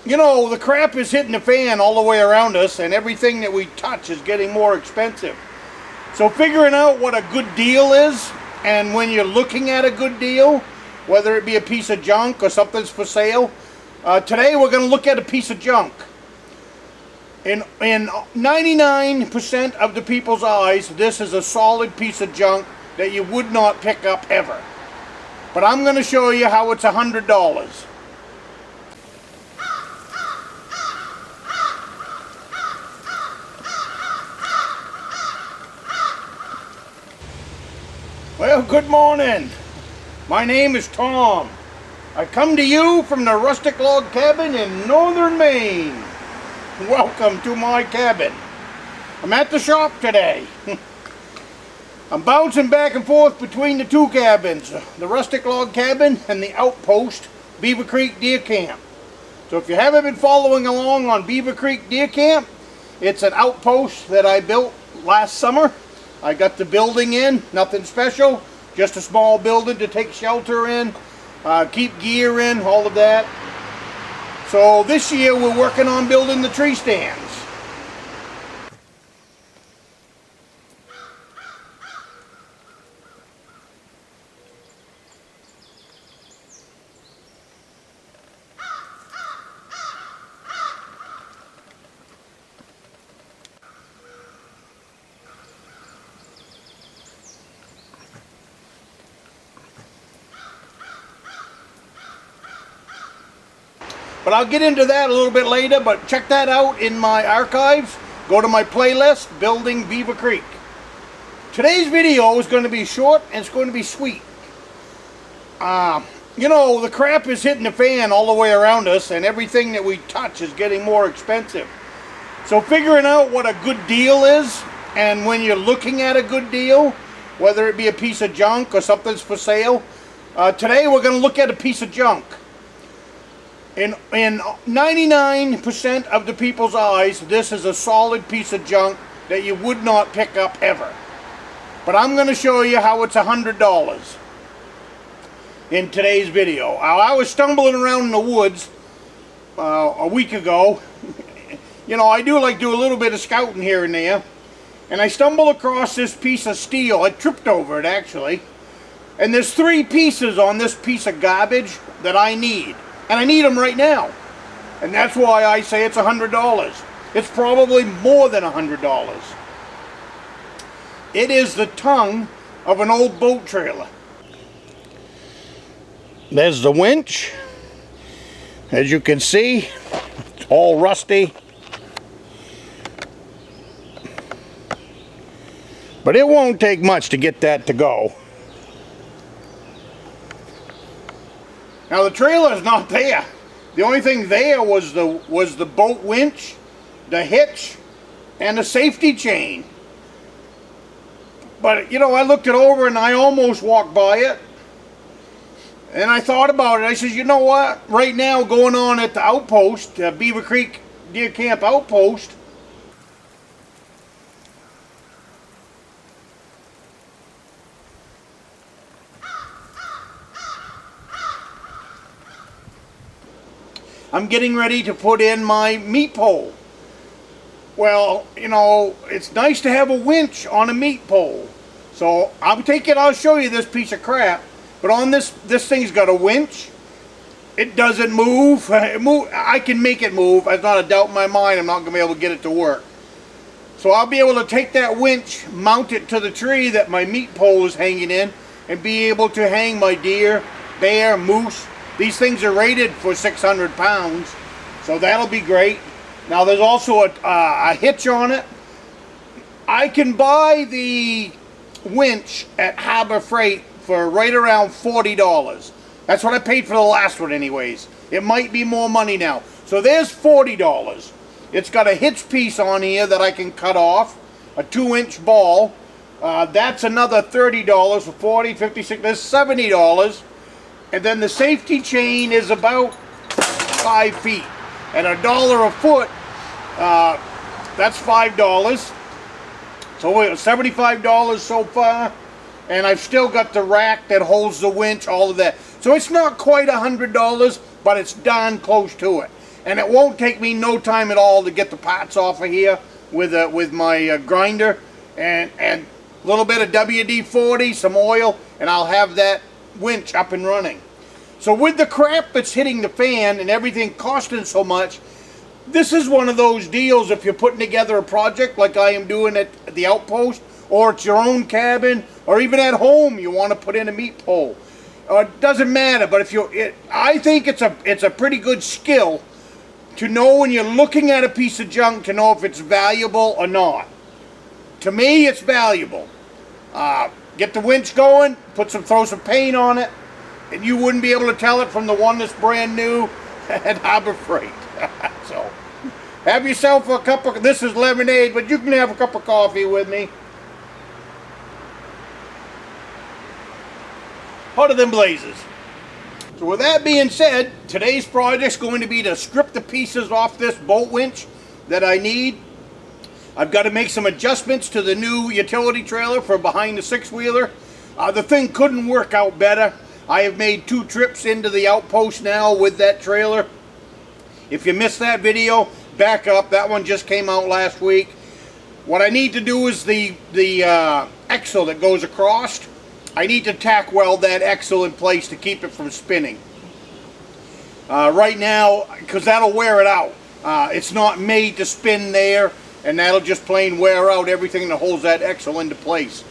You know, the crap is hitting the fan all the way around us, and everything that we touch is getting more expensive. So figuring out what a good deal is, and when you're looking at a good deal, whether it be a piece of junk or something's for sale, today we're going to look at a piece of junk. In 99% of the people's eyes, this is a solid piece of junk that you would not pick up ever. But I'm going to show you how it's $100. Well, good morning. My name is Tom. I come to you from the Rustic log cabin in Northern Maine. Welcome to my cabin. I'm at the shop today. I'm bouncing back and forth between the two cabins, the Rustic log cabin and the outpost, Beaver Creek Deer Camp. So if you haven't been following along on Beaver Creek Deer Camp, it's an outpost that I built last summer. I got the building in, nothing special, just a small building to take shelter in, keep gear in, all of that. So this year we're working on building the tree stands. But I'll get into that a little bit later, but check that out in my archives. Go to my playlist, Building Beaver Creek. Today's video is going to be short and it's going to be sweet. You know, the crap is hitting the fan all the way around us, and everything that we touch is getting more expensive. So figuring out what a good deal is, and when you're looking at a good deal, whether it be a piece of junk or something's for sale, today we're going to look at a piece of junk. In 99% of the people's eyes, this is a solid piece of junk that you would not pick up ever. But I'm going to show you how it's $100 in today's video. I was stumbling around in the woods a week ago. You know, I do like do a little bit of scouting here and there. And I stumbled across this piece of steel. I tripped over it, actually. And there's 3 pieces on this piece of garbage that I need. And I need them right now. And that's why I say it's $100. It's probably more than $100. It is the tongue of an old boat trailer. There's the winch. As you can see, it's all rusty. But it won't take much to get that to go. Now the trailer's not there. The only thing there was the boat winch, the hitch, and the safety chain. But you know, I looked it over and I almost walked by it. And I thought about it. I said, you know what? Right now, going on at the outpost, Beaver Creek Deer Camp outpost, I'm getting ready to put in my meat pole. Well, you know, it's nice to have a winch on a meat pole. So I'll show you this piece of crap. But on this thing's got a winch. It doesn't move. I can make it move. There's not a doubt in my mind I'm not going to be able to get it to work. So I'll be able to take that winch, mount it to the tree that my meat pole is hanging in, and be able to hang my deer, bear, moose. These things are rated for 600 pounds, so that'll be great. Now there's also a hitch on it. I can buy the winch at Harbor Freight for right around $40. That's what I paid for the last one anyways. It might be more money now. So there's $40. It's got a hitch piece on here that I can cut off, a 2-inch ball. That's another $30 for 40, 56, there's $70. And then the safety chain is about 5 feet. At $1 a foot, that's $5. So $75 so far. And I've still got the rack that holds the winch, all of that. So it's not quite $100, but it's darn close to it. and it won't take me no time at all to get the parts off of here with my grinder and a little bit of WD-40, some oil, and I'll have that winch up and running. So with the crap that's hitting the fan and everything costing so much, this is one of those deals if you're putting together a project like I am doing at the outpost, or it's your own cabin, or even at home you want to put in a meat pole. It doesn't matter, but I think it's a pretty good skill to know when you're looking at a piece of junk to know if it's valuable or not. To me, it's valuable. Get the winch going, throw some paint on it, and you wouldn't be able to tell it from the one that's brand new at Harbor Freight. So, have yourself a cup of, this is lemonade, but you can have a cup of coffee with me. Hotter than blazes. So with that being said, today's project's going to be to strip the pieces off this bolt winch that I need. I've got to make some adjustments to the new utility trailer for behind the six-wheeler. The thing couldn't work out better. I have made 2 trips into the outpost now with that trailer. If you missed that video, back up. That one just came out last week. What I need to do is the axle that goes across. I need to tack weld that axle in place to keep it from spinning. Right now, because that'll wear it out. It's not made to spin there, and that'll just plain wear out everything that holds that axle into place.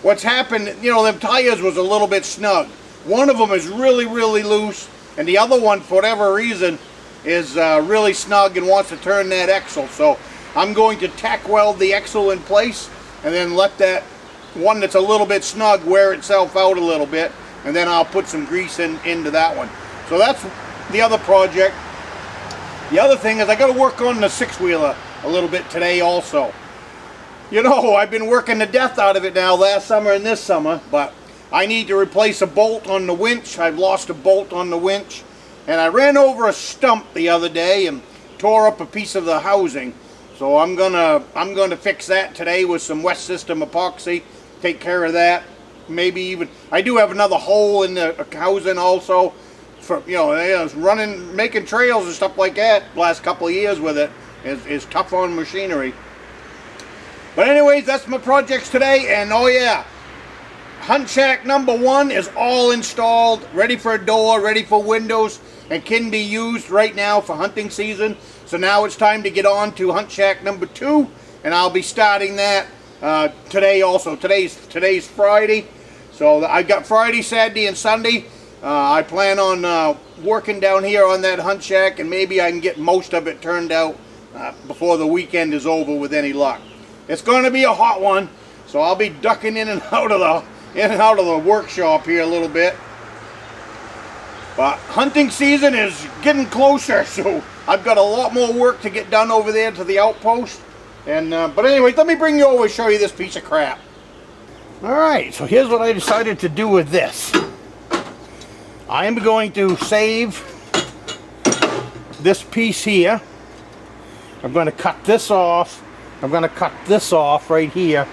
What's happened, you know, them tires was a little bit snug. One of them is really, really loose, and the other one, for whatever reason, is really snug and wants to turn that axle. So I'm going to tack weld the axle in place, and then let that one that's a little bit snug wear itself out a little bit, and then I'll put some grease into that one. So that's the other project. The other thing is I got to work on the six-wheeler a little bit today also. You know, I've been working the death out of it now last summer and this summer, but I need to replace a bolt on the winch. I've lost a bolt on the winch, and I ran over a stump the other day and tore up a piece of the housing. So I'm gonna fix that today with some West System epoxy. Take care of that. Maybe even, I do have another hole in the housing also. For, you know, making trails and stuff like that last couple of years with it is tough on machinery. But anyways, that's my projects today, and oh yeah, hunt shack number 1 is all installed, ready for a door, ready for windows, and can be used right now for hunting season. So now it's time to get on to hunt shack number 2, and I'll be starting that today also. Today's Friday, so I've got Friday, Saturday, and Sunday. I plan on working down here on that hunt shack, and maybe I can get most of it turned out before the weekend is over with any luck. It's going to be a hot one, so I'll be ducking in and out of the workshop here a little bit. But hunting season is getting closer, so I've got a lot more work to get done over there to the outpost. And but anyway, let me bring you over and show you this piece of crap. Alright, so here's what I decided to do with this. I am going to save this piece here. I'm going to cut this off. I'm going to cut this off right here.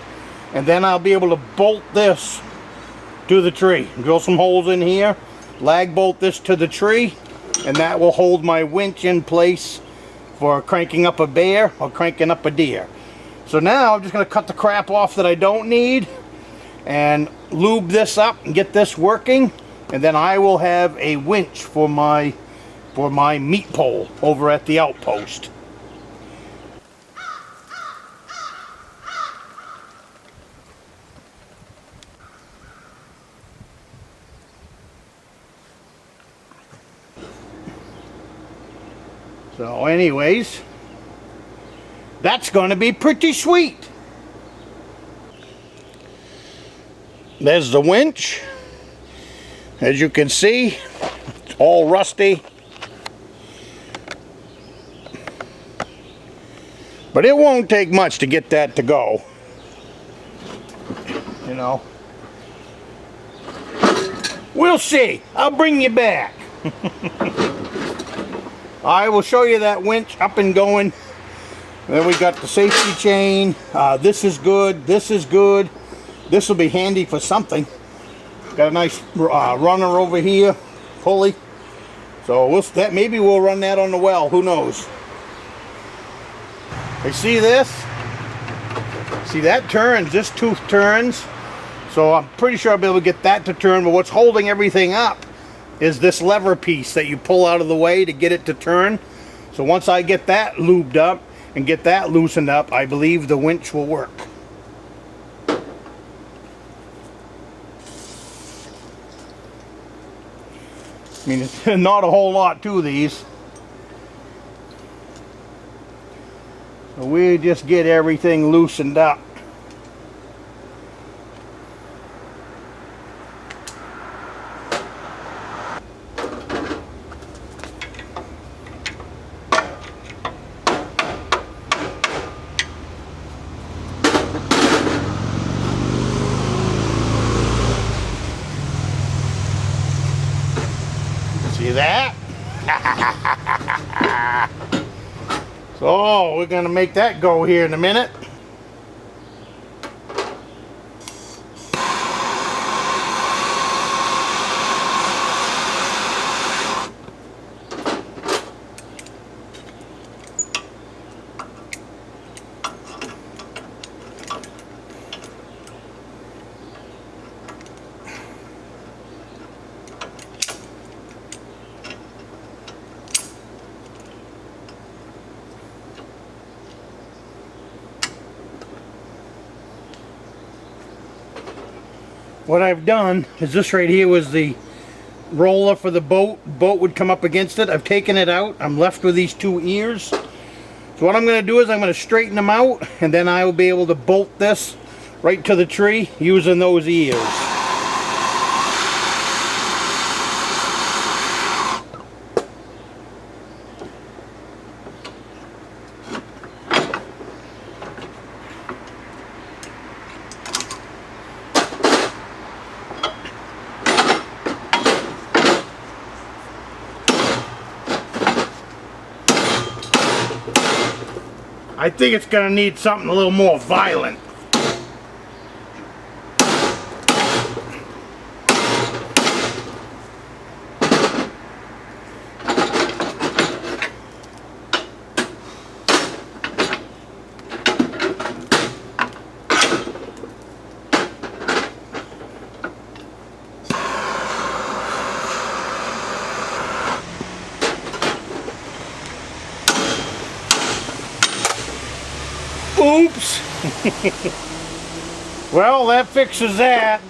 And then I'll be able to bolt this to the tree. Drill some holes in here. Lag bolt this to the tree. And that will hold my winch in place for cranking up a bear or cranking up a deer. So now I'm just going to cut the crap off that I don't need and lube this up and get this working, and then I will have a winch for my meat pole over at the outpost. So anyways, that's going to be pretty sweet. There's the winch. As you can see, it's all rusty. But it won't take much to get that to go. You know. We'll see. I'll bring you back. I will show you that winch up and going. Then we got the safety chain. This is good. This is good. This will be handy for something. Got a nice runner over here, pulley. So maybe we'll run that on the well. Who knows? You see this? See, that turns. This tooth turns. So I'm pretty sure I'll be able to get that to turn. But what's holding everything up is this lever piece that you pull out of the way to get it to turn. So once I get that lubed up and get that loosened up, I believe the winch will work. I mean, it's not a whole lot to these. So we just get everything loosened up. See that? So we're going to make that go here in a minute. What I've done is this right here was the roller for the boat. Boat would come up against it. I've taken it out. I'm left with these two ears. So what I'm going to do is I'm going to straighten them out, and then I will be able to bolt this right to the tree using those ears. I think it's going to need something a little more violent. Oops! Well, that fixes that.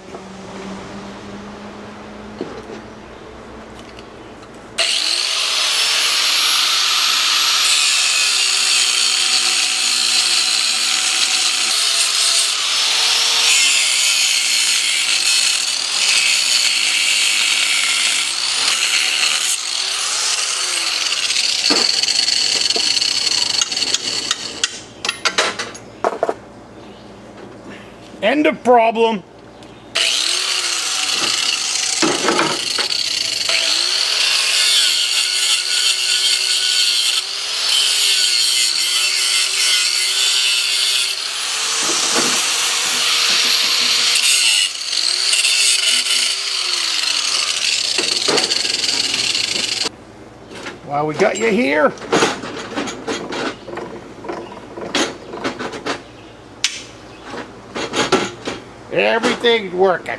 End of problem. While we got you here, everything's working.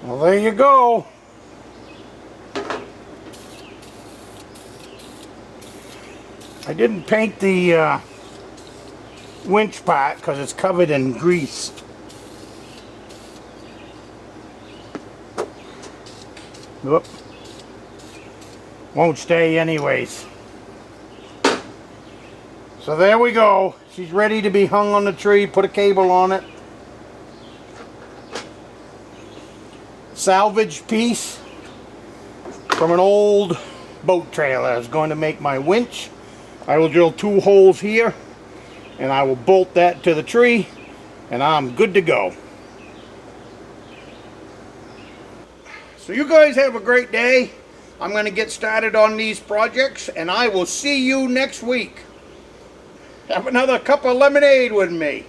Well, there you go. I didn't paint the winch part because it's covered in grease. Whoop. Won't stay anyways. So there we go. She's ready to be hung on the tree. Put a cable on it. Salvage piece from an old boat trailer is going to make my winch. I will drill 2 holes here and I will bolt that to the tree and I'm good to go. So you guys have a great day. I'm going to get started on these projects and I will see you next week. Have another cup of lemonade with me.